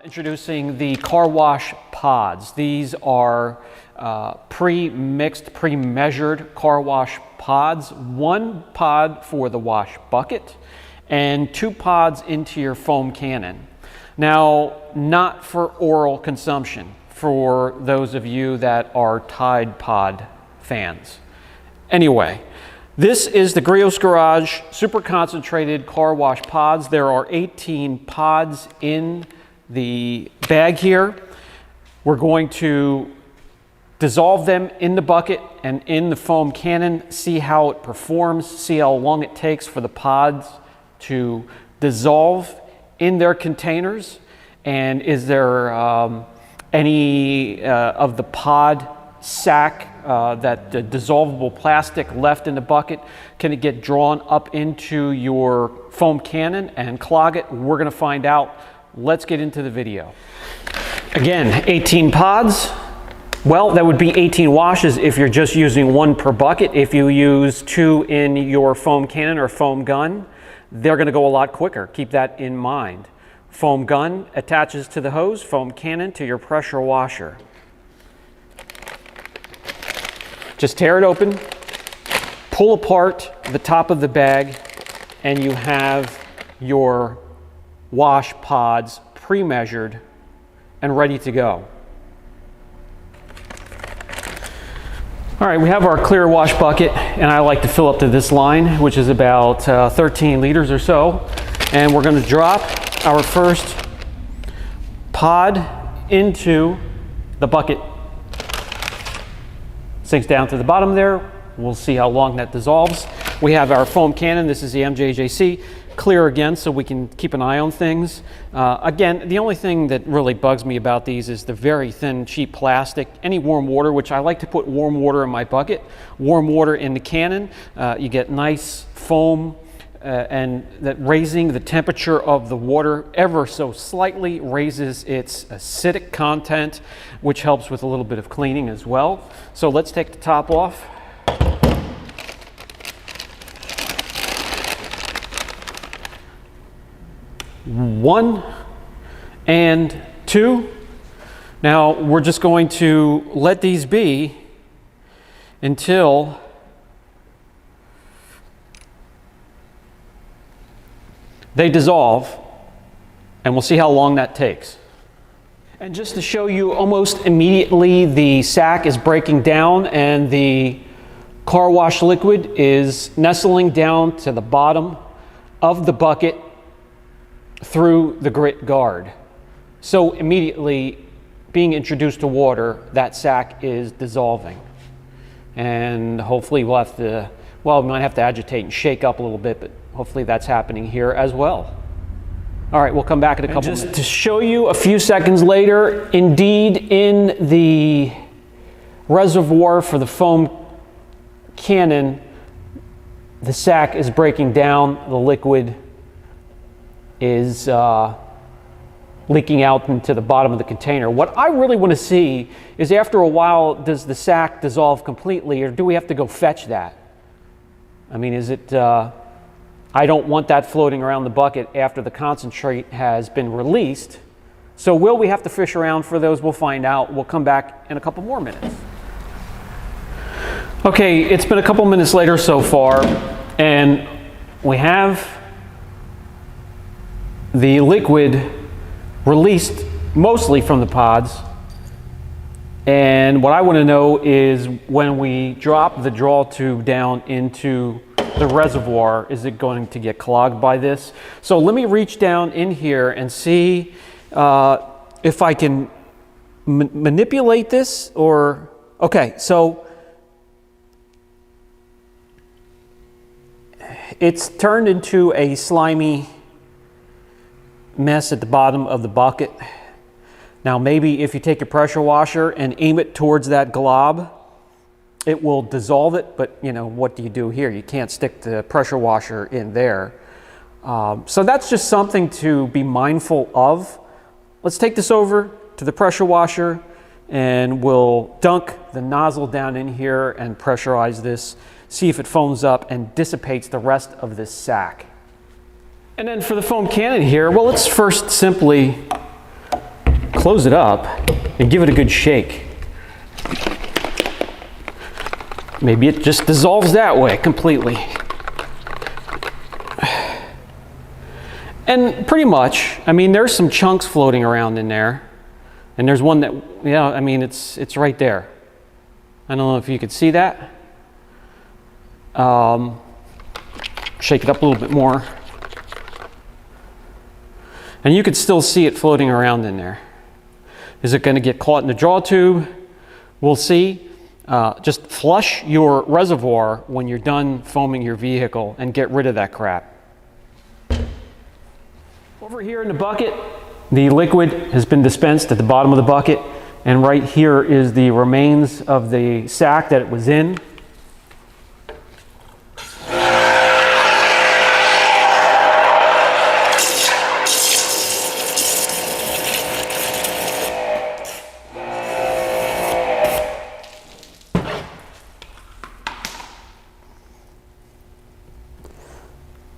Introducing the car wash pods. These are pre-mixed, pre-measured car wash pods. One pod for the wash bucket and 2 pods into your foam cannon. Now, not for oral consumption for those of you that are Tide Pod fans. Anyway, this is the Griots Garage super concentrated car wash pods. There are 18 pods in the bag here. We're going to dissolve them in the bucket and in the foam cannon, see how it performs, see how long it takes for the pods to dissolve in their containers, and is there any of the pod sack, that the dissolvable plastic left in the bucket, can it get drawn up into your foam cannon and clog it? We're going to find out. Let's get into the video. Again, 18 pods. Well, that would be 18 washes if you're just using 1 per bucket. If you use 2 in your foam cannon or foam gun, they're going to go a lot quicker. Keep that in mind. Foam gun attaches to the hose, foam cannon to your pressure washer. Just tear it open, pull apart the top of the bag, and you have your wash pods pre-measured and ready to go. All right, we have our clear wash bucket, and I like to fill up to this line, which is about 13 liters or so. And we're going to drop our first pod into the bucket. Sinks down to the bottom there. We'll see how long that dissolves. We have our foam cannon. This is the MJJC. Clear again, so we can keep an eye on things. Again, the only thing that really bugs me about these is the very thin, cheap plastic. Any warm water, which I like to put warm water in my bucket, warm water in the cannon, you get nice foam, and that raising the temperature of the water ever so slightly raises its acidic content, which helps with a little bit of cleaning as well. So let's take the top off. One and 2. Now we're just going to let these be until they dissolve, and we'll see how long that takes. And just to show you, almost immediately the sack is breaking down and the car wash liquid is nestling down to the bottom of the bucket through the grit guard. So immediately being introduced to water, that sack is dissolving. And hopefully we'll have to, well, we might have to agitate and shake up a little bit, but hopefully that's happening here as well. All right, we'll come back in a couple minutes. Just to show you a few seconds later, indeed in the reservoir for the foam cannon, the sack is breaking down, the liquid is leaking out into the bottom of the container. What I really want to see is, after a while, does the sack dissolve completely, or do we have to go fetch that? I mean, is it, I don't want that floating around the bucket after the concentrate has been released. So will we have to fish around for those? We'll find out. We'll come back in a couple more minutes. Okay, it's been a couple minutes later so far, and we have the liquid released mostly from the pods. And what I want to know is, when we drop the draw tube down into the reservoir, is it going to get clogged by this? So let me reach down in here and see if I can manipulate this, or, okay, so it's turned into a slimy mess at the bottom of the bucket. Now maybe if you take your pressure washer and aim it towards that glob, it will dissolve it, but you know, what do you do here? You can't stick the pressure washer in there. So that's just something to be mindful of. Let's take this over to the pressure washer, and we'll dunk the nozzle down in here and pressurize this, see if it foams up and dissipates the rest of this sack. And then for the foam cannon here, well, let's first simply close it up and give it a good shake. Maybe it just dissolves that way completely. And pretty much, I mean, there's some chunks floating around in there. And there's one that, yeah, I mean, it's right there. I don't know if you could see that. Shake it up a little bit more. And you could still see it floating around in there. Is it going to get caught in the draw tube? We'll see. Just flush your reservoir when you're done foaming your vehicle and get rid of that crap. Over here in the bucket, the liquid has been dispensed at the bottom of the bucket, and right here is the remains of the sack that it was in.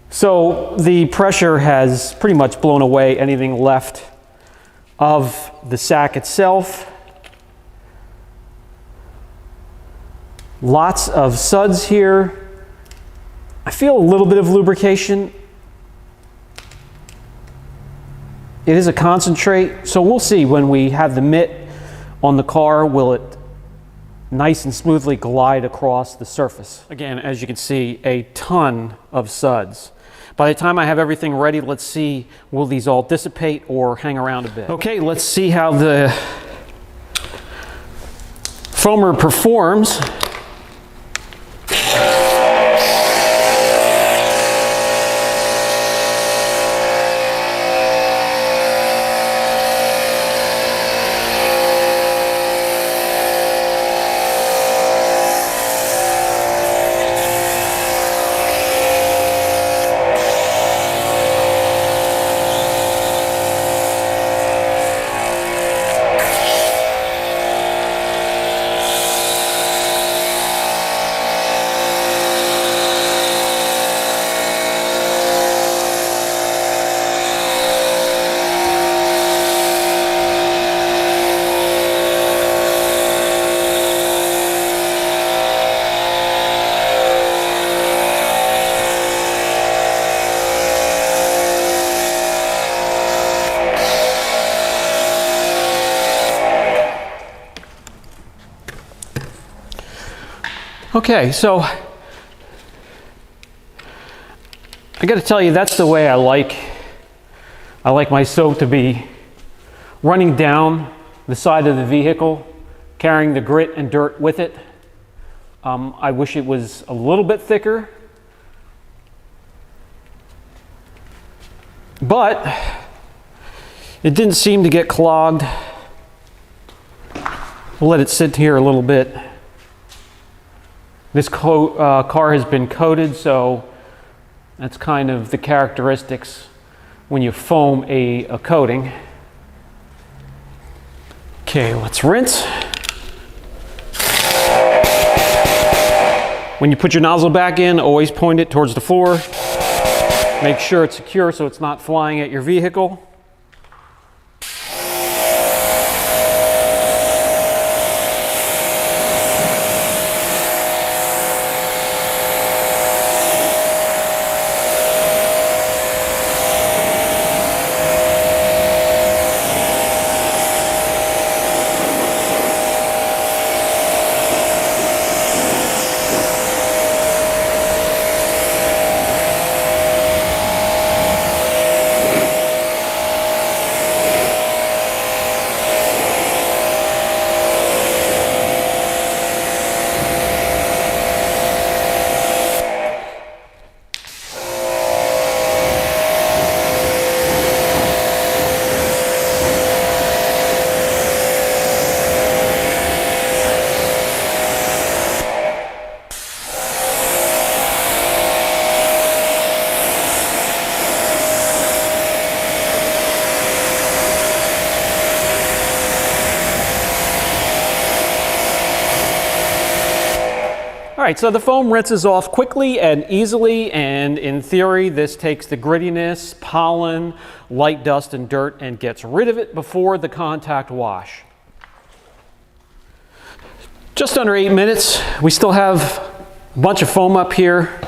So the pressure has pretty much blown away anything left of the sack itself. Lots of suds here. I feel a little bit of lubrication. It is a concentrate, so we'll see when we have the mitt on the car, will it nice and smoothly glide across the surface. Again, as you can see, a ton of suds. By the time I have everything ready, let's see, will these all dissipate or hang around a bit? Okay, let's see how the foamer performs. Okay, so I got to tell you, that's the way I like my soap to be running down the side of the vehicle, carrying the grit and dirt with it. I wish it was a little bit thicker, but it didn't seem to get clogged. We'll let it sit here a little bit. This car has been coated, so that's kind of the characteristics when you foam a coating. Okay, let's rinse. When you put your nozzle back in, always point it towards the floor. Make sure it's secure so it's not flying at your vehicle. right, so the foam rinses off quickly and easily, and in theory, this takes the grittiness, pollen, light dust, and dirt and gets rid of it before the contact wash. Just under 8 minutes. We still have a bunch of foam up here.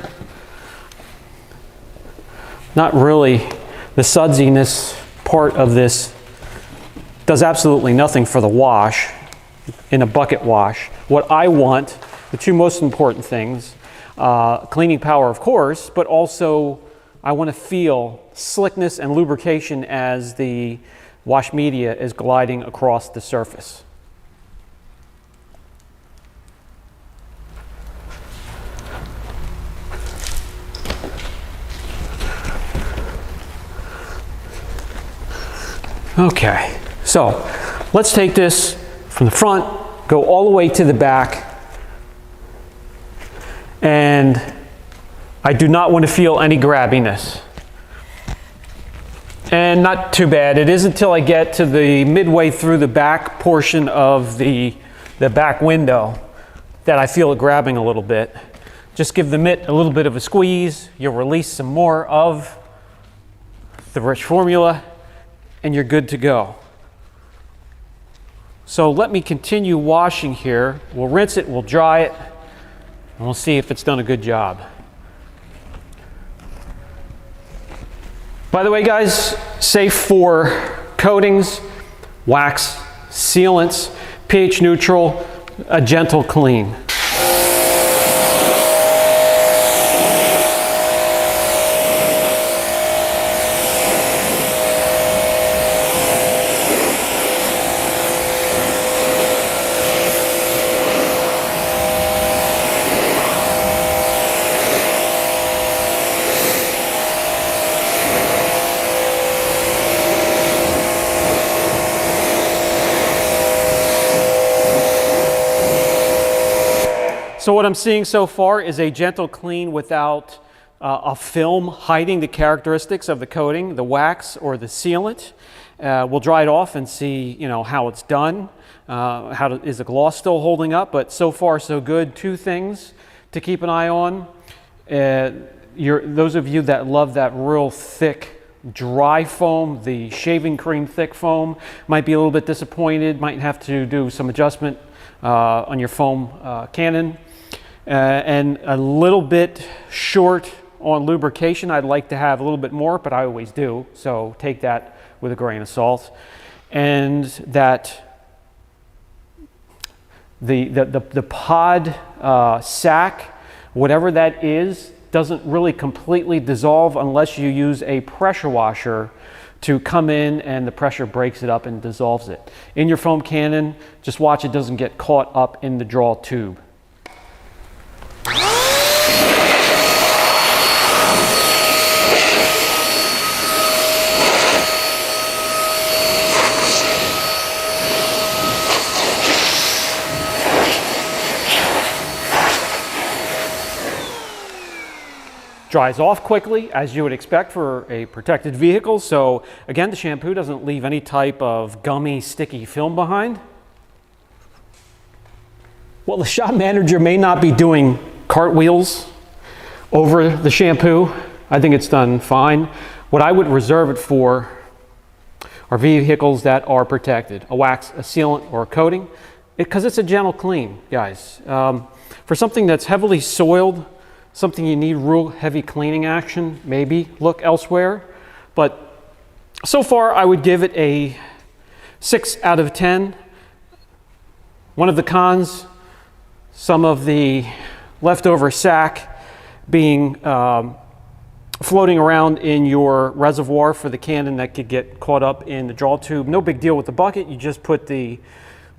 Not really the sudsiness part of this does absolutely nothing for the wash in a bucket wash. What I want, the two most important things, cleaning power of course, but also I want to feel slickness and lubrication as the wash media is gliding across the surface. Okay, so let's take this from the front, go all the way to the back, and I do not want to feel any grabbiness. And not too bad. It is until I get to the midway through the back portion of the back window that I feel it grabbing a little bit. Just give the mitt a little bit of a squeeze, you'll release some more of the rich formula, and you're good to go. So let me continue washing here. We'll rinse it, we'll dry it, and we'll see if it's done a good job. By the way, guys, safe for coatings, wax, sealants, pH neutral, a gentle clean. So what I'm seeing so far is a gentle clean without a film hiding the characteristics of the coating, the wax or the sealant. We'll dry it off and see, how it's done. Is the gloss still holding up? But so far so good. Two things to keep an eye on. Those of you that love that real thick dry foam, the shaving cream thick foam, might be a little bit disappointed, might have to do some adjustment on your foam cannon. And a little bit short on lubrication. I'd like to have a little bit more, but I always do. So take that with a grain of salt. And that the pod sack, whatever that is, doesn't really completely dissolve unless you use a pressure washer to come in and the pressure breaks it up and dissolves it. In your foam cannon, just watch it doesn't get caught up in the draw tube. Dries off quickly, as you would expect for a protected vehicle. So again, the shampoo doesn't leave any type of gummy, sticky film behind. Well, the shop manager may not be doing cartwheels over the shampoo. I think it's done fine. What I would reserve it for are vehicles that are protected, a wax, a sealant, or a coating, because it's a gentle clean, guys. For something that's heavily soiled, something you need real heavy cleaning action, maybe look elsewhere. But so far, I would give it a 6 out of 10. One of the cons, some of the leftover sack being floating around in your reservoir for the cannon that could get caught up in the draw tube. No big deal with the bucket. You just put the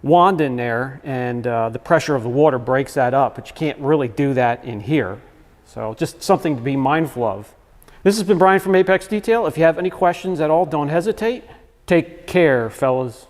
wand in there and the pressure of the water breaks that up, but you can't really do that in here. So just something to be mindful of. This has been Brian from Apex Detail. If you have any questions at all, don't hesitate. Take care, fellas.